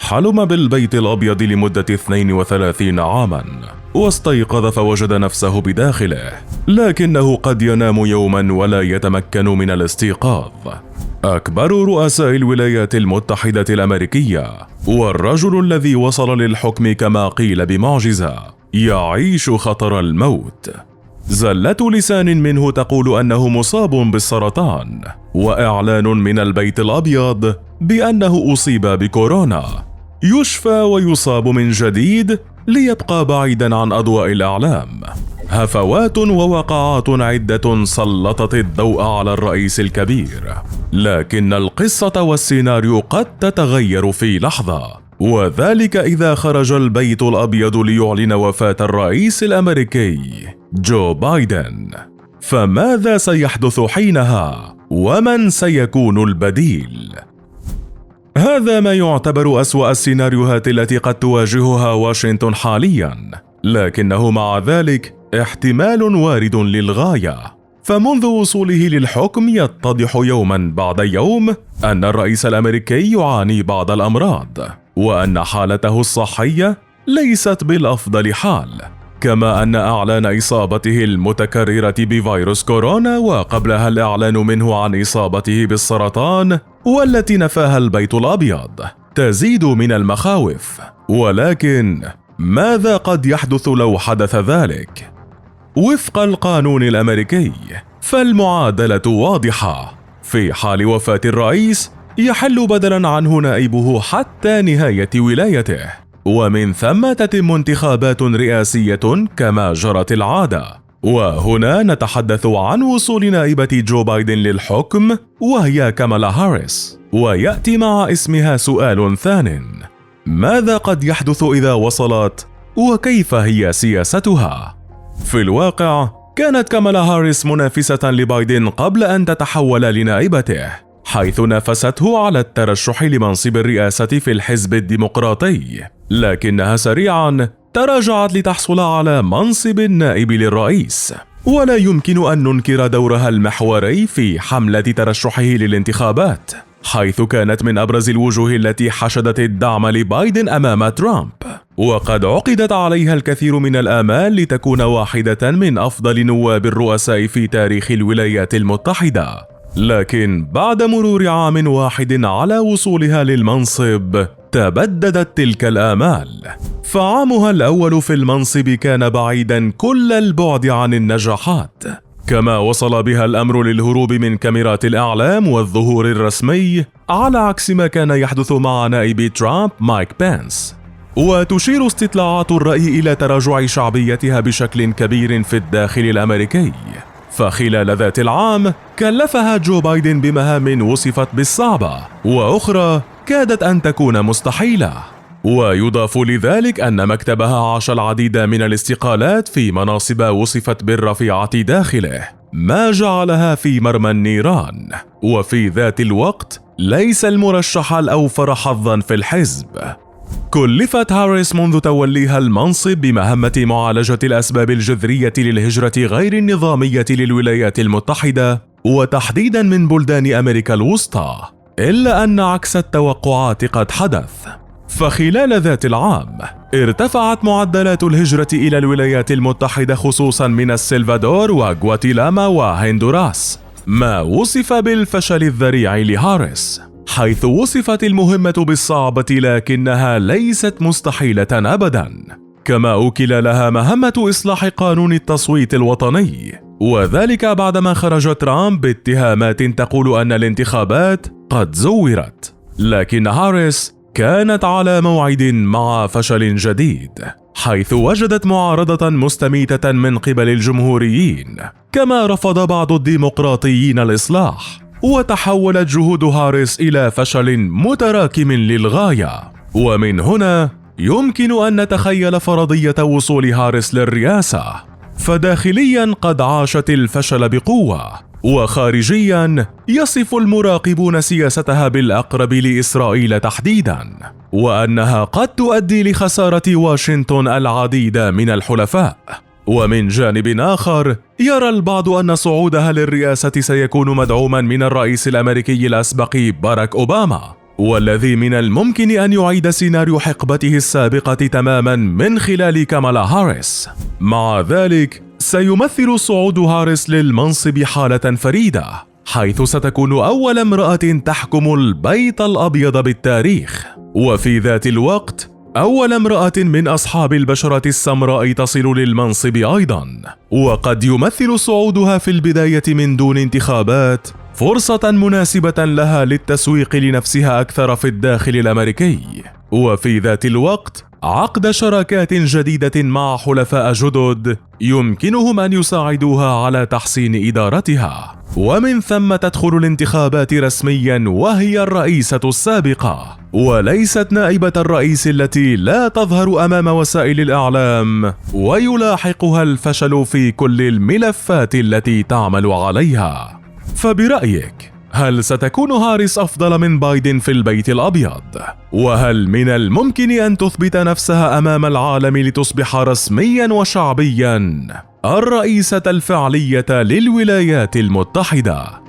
حلم بالبيت الأبيض لمدة 32 عاما، واستيقظ فوجد نفسه بداخله، لكنه قد ينام يوما ولا يتمكن من الاستيقاظ. أكبر رؤساء الولايات المتحدة الأمريكية، والرجل الذي وصل للحكم كما قيل بمعجزة، يعيش خطر الموت. زلة لسان منه تقول أنه مصاب بالسرطان، وإعلان من البيت الأبيض بأنه أصيب بكورونا. يشفى ويصاب من جديد ليبقى بعيدا عن أضواء الإعلام. هفوات ووقعات عدة سلطت الضوء على الرئيس الكبير، لكن القصة والسيناريو قد تتغير في لحظة، وذلك إذا خرج البيت الأبيض ليعلن وفاة الرئيس الأمريكي جو بايدن. فماذا سيحدث حينها؟ ومن سيكون البديل؟ هذا ما يعتبر أسوأ السيناريوهات التي قد تواجهها واشنطن حاليا، لكنه مع ذلك احتمال وارد للغاية. فمنذ وصوله للحكم يتضح يوما بعد يوم أن الرئيس الأمريكي يعاني بعض الأمراض، وأن حالته الصحية ليست بالأفضل حال، كما أن أعلان إصابته المتكررة بفيروس كورونا وقبلها الإعلان منه عن إصابته بالسرطان والتي نفاها البيت الأبيض تزيد من المخاوف. ولكن ماذا قد يحدث لو حدث ذلك؟ وفق القانون الأمريكي فالمعادلة واضحة: في حال وفاة الرئيس يحل بدلا عنه نائبه حتى نهاية ولايته، ومن ثم تتم انتخابات رئاسية كما جرت العادة. وهنا نتحدث عن وصول نائبة جو بايدن للحكم، وهي كامالا هاريس، ويأتي مع اسمها سؤال ثان: ماذا قد يحدث إذا وصلت؟ وكيف هي سياستها؟ في الواقع كانت كامالا هاريس منافسة لبايدن قبل أن تتحول لنائبته، حيث نافسته على الترشح لمنصب الرئاسة في الحزب الديمقراطي، لكنها سريعا تراجعت لتحصل على منصب النائب للرئيس. ولا يمكن أن ننكر دورها المحوري في حملة ترشحه للانتخابات، حيث كانت من أبرز الوجوه التي حشدت الدعم لبايدن أمام ترامب، وقد عقدت عليها الكثير من الآمال لتكون واحدة من أفضل نواب الرؤساء في تاريخ الولايات المتحدة. لكن بعد مرور عام واحد على وصولها للمنصب تبددت تلك الآمال، فعامها الأول في المنصب كان بعيدا كل البعد عن النجاحات، كما وصل بها الأمر للهروب من كاميرات الإعلام والظهور الرسمي، على عكس ما كان يحدث مع نائب ترامب مايك بنس. وتشير استطلاعات الرأي إلى تراجع شعبيتها بشكل كبير في الداخل الأمريكي، فخلال ذات العام كلفها جو بايدن بمهام وصفت بالصعبة، وأخرى كادت أن تكون مستحيلة. ويضاف لذلك أن مكتبها عاش العديد من الاستقالات في مناصب وصفت بالرفيعة داخله، ما جعلها في مرمى النيران. وفي ذات الوقت ليس المرشح الأوفر حظا في الحزب. كلفت هاريس منذ توليها المنصب بمهمة معالجة الأسباب الجذرية للهجرة غير النظامية للولايات المتحدة، وتحديدا من بلدان أمريكا الوسطى، إلا أن عكس التوقعات قد حدث. فخلال ذات العام ارتفعت معدلات الهجرة إلى الولايات المتحدة خصوصا من السلفادور وغواتيلاما وهندوراس، ما وصف بالفشل الذريع لهاريس، حيث وصفت المهمة بالصعبة لكنها ليست مستحيلة أبدا. كما أكل لها مهمة إصلاح قانون التصويت الوطني، وذلك بعدما خرج ترامب باتهامات تقول أن الانتخابات قد زورت. لكن هاريس كانت على موعد مع فشل جديد، حيث وجدت معارضة مستميتة من قبل الجمهوريين، كما رفض بعض الديمقراطيين الإصلاح، وتحولت جهود هاريس إلى فشل متراكم للغاية. ومن هنا يمكن أن نتخيل فرضية وصول هاريس للرئاسة، فداخليا قد عاشت الفشل بقوة، وخارجيا يصف المراقبون سياستها بالأقرب لإسرائيل تحديدا، وأنها قد تؤدي لخسارة واشنطن العديد من الحلفاء. ومن جانب آخر يرى البعض أن صعودها للرئاسة سيكون مدعوما من الرئيس الأمريكي الأسبق باراك أوباما، والذي من الممكن أن يعيد سيناريو حقبته السابقة تماما من خلال كامالا هاريس. مع ذلك سيمثل صعود هاريس للمنصب حالة فريدة، حيث ستكون أول امرأة تحكم البيت الأبيض بالتاريخ، وفي ذات الوقت أول امرأة من أصحاب البشرة السمراء تصل للمنصب أيضا. وقد يمثل صعودها في البداية من دون انتخابات فرصة مناسبة لها للتسويق لنفسها أكثر في الداخل الأمريكي، وفي ذات الوقت عقد شراكات جديدة مع حلفاء جدد يمكنهم أن يساعدوها على تحسين إدارتها، ومن ثم تدخل الانتخابات رسميا وهي الرئيسة السابقة وليست نائبة الرئيس التي لا تظهر أمام وسائل الإعلام ويلاحقها الفشل في كل الملفات التي تعمل عليها. فبرأيك هل ستكون هاريس أفضل من بايدن في البيت الأبيض؟ وهل من الممكن أن تثبت نفسها أمام العالم لتصبح رسميا وشعبيا الرئيسة الفعلية للولايات المتحدة؟